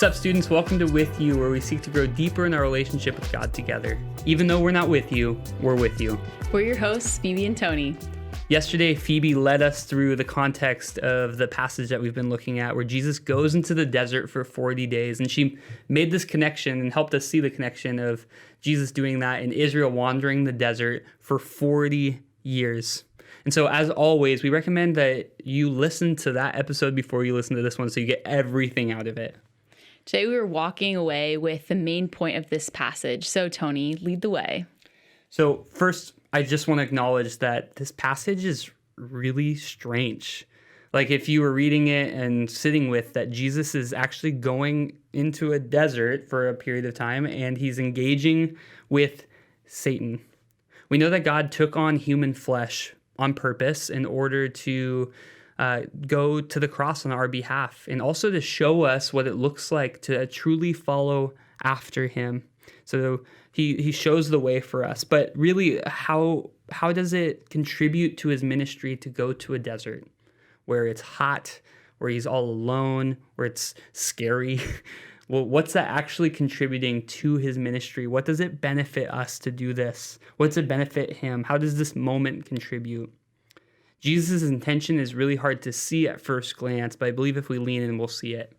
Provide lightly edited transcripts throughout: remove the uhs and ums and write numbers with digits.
What's up, students? Welcome to With You, where we seek to grow deeper in our relationship with God together. Even though we're not with you, we're with you. We're your hosts, Phoebe and Tony. Yesterday, Phoebe led us through the context of the passage that we've been looking at, where Jesus goes into the desert for 40 days. And she made this connection and helped us see the connection of Jesus doing that in Israel, wandering the desert for 40 years. And so, as always, we recommend that you listen to that episode before you listen to this one so you get everything out of it. Today we were walking away with the main point of this passage. So, Tony, lead the way. So first, I just want to acknowledge that this passage is really strange. Like, if you were reading it and sitting with that, Jesus is actually going into a desert for a period of time, and he's engaging with Satan. We know that God took on human flesh on purpose in order to go to the cross on our behalf, and also to show us what it looks like to truly follow after him. So he shows the way for us. But really, how does it contribute to his ministry to go to a desert where it's hot, where he's all alone, where it's scary? Well, what's that actually contributing to his ministry? What does it benefit us to do this? What's it benefit him? How does this moment contribute? Jesus' intention is really hard to see at first glance, but I believe if we lean in, we'll see it.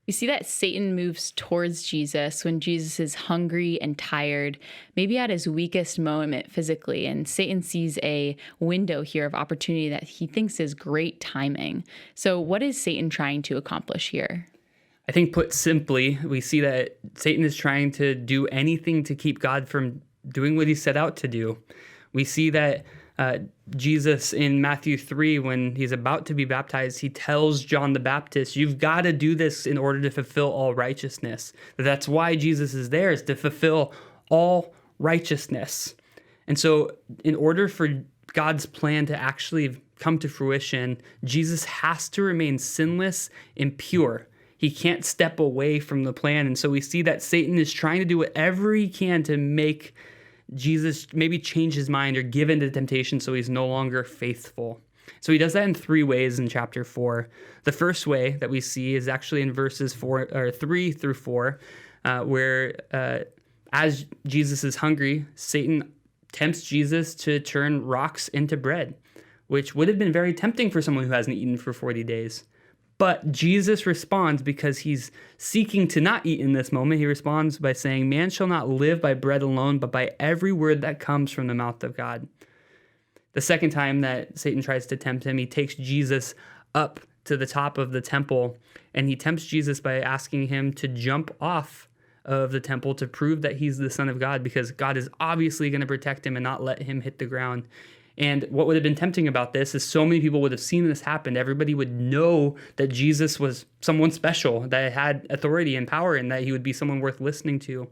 We see that Satan moves towards Jesus when Jesus is hungry and tired, maybe at his weakest moment physically, and Satan sees a window here of opportunity that he thinks is great timing. So what is Satan trying to accomplish here? I think, put simply, we see that Satan is trying to do anything to keep God from doing what he set out to do. We see that Jesus in Matthew 3, when he's about to be baptized, he tells John the Baptist, you've got to do this in order to fulfill all righteousness. That's why Jesus is there, is to fulfill all righteousness. And so in order for God's plan to actually come to fruition, Jesus has to remain sinless and pure. He can't step away from the plan. And so we see that Satan is trying to do whatever he can to make Jesus maybe change his mind or give in to temptation so he's no longer faithful. So he does that in three ways in chapter 4. The first way that we see is actually in verses 3 through 4, where as Jesus is hungry, Satan tempts Jesus to turn rocks into bread, which would have been very tempting for someone who hasn't eaten for 40 days. But Jesus responds, because he's seeking to not eat in this moment. He responds by saying, man shall not live by bread alone, but by every word that comes from the mouth of God. The second time that Satan tries to tempt him, he takes Jesus up to the top of the temple, and he tempts Jesus by asking him to jump off of the temple to prove that he's the Son of God, because God is obviously going to protect him and not let him hit the ground. And what would have been tempting about this is so many people would have seen this happen. Everybody would know that Jesus was someone special, that had authority and power, and that he would be someone worth listening to.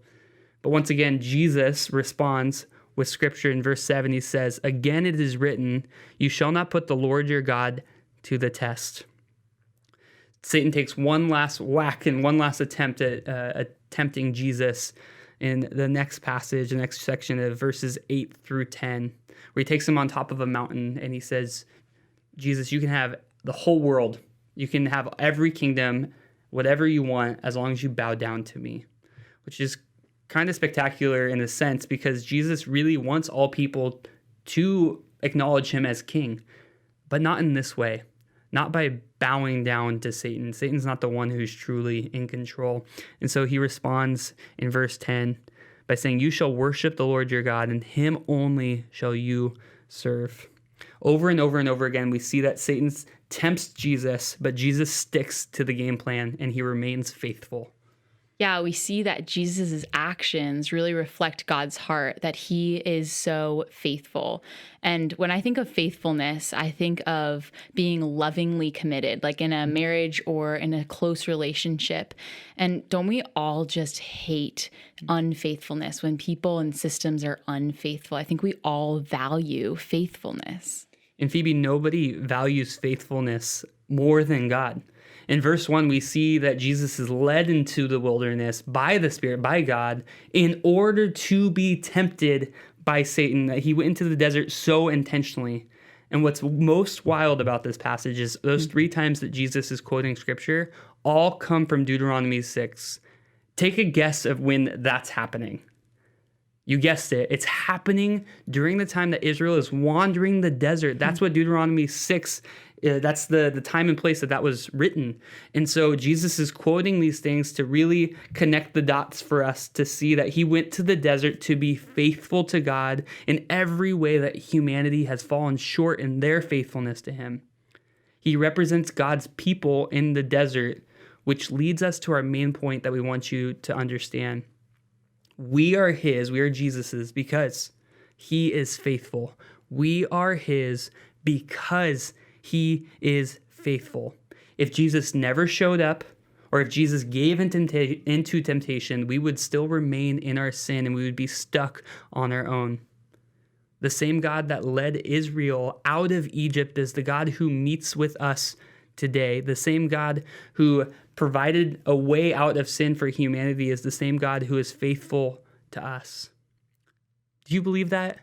But once again, Jesus responds with scripture in verse 7. He says, again, it is written, you shall not put the Lord your God to the test. Satan takes one last whack and one last attempt at tempting Jesus in the next passage, the next section of verses 8 through 10, where he takes him on top of a mountain and he says, Jesus, you can have the whole world. You can have every kingdom, whatever you want, as long as you bow down to me, which is kind of spectacular in a sense, because Jesus really wants all people to acknowledge him as king, but not in this way. Not by bowing down to Satan. Satan's not the one who's truly in control. And so he responds in verse 10 by saying, you shall worship the Lord your God, and him only shall you serve. Over and over and over again, we see that Satan tempts Jesus, but Jesus sticks to the game plan and he remains faithful. Yeah, we see that Jesus' actions really reflect God's heart, that he is so faithful. And when I think of faithfulness, I think of being lovingly committed, like in a marriage or in a close relationship. And don't we all just hate unfaithfulness when people and systems are unfaithful? I think we all value faithfulness. And Phoebe, nobody values faithfulness more than God. In verse 1, we see that Jesus is led into the wilderness by the Spirit, by God, in order to be tempted by Satan, that he went into the desert so intentionally. And what's most wild about this passage is those three times that Jesus is quoting scripture, all come from Deuteronomy 6. Take a guess of when that's happening. You guessed it. It's happening during the time that Israel is wandering the desert. That's what Deuteronomy 6, that's the time and place that was written. And so Jesus is quoting these things to really connect the dots for us to see that he went to the desert to be faithful to God in every way that humanity has fallen short in their faithfulness to him. He represents God's people in the desert, which leads us to our main point that we want you to understand. We are Jesus's because he is faithful. We are his because he is faithful. If Jesus never showed up, or if Jesus gave into temptation, we would still remain in our sin and we would be stuck on our own. The same God that led Israel out of Egypt is the God who meets with us today. The same God who provided a way out of sin for humanity is the same God who is faithful to us. Do you believe that?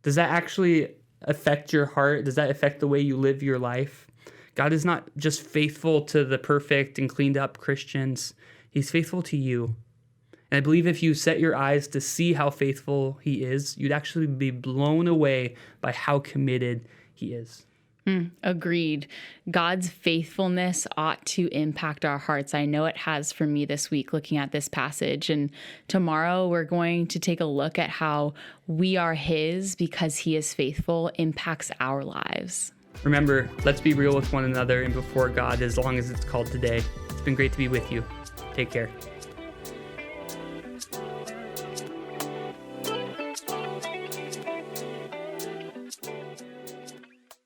Does that actually affect your heart? Does that affect the way you live your life? God is not just faithful to the perfect and cleaned up Christians. He's faithful to you. And I believe if you set your eyes to see how faithful he is, you'd actually be blown away by how committed he is. Agreed. God's faithfulness ought to impact our hearts. I know it has for me this week looking at this passage. And tomorrow we're going to take a look at how we are his because he is faithful impacts our lives. Remember, let's be real with one another and before God as long as it's called today. It's been great to be with you. Take care.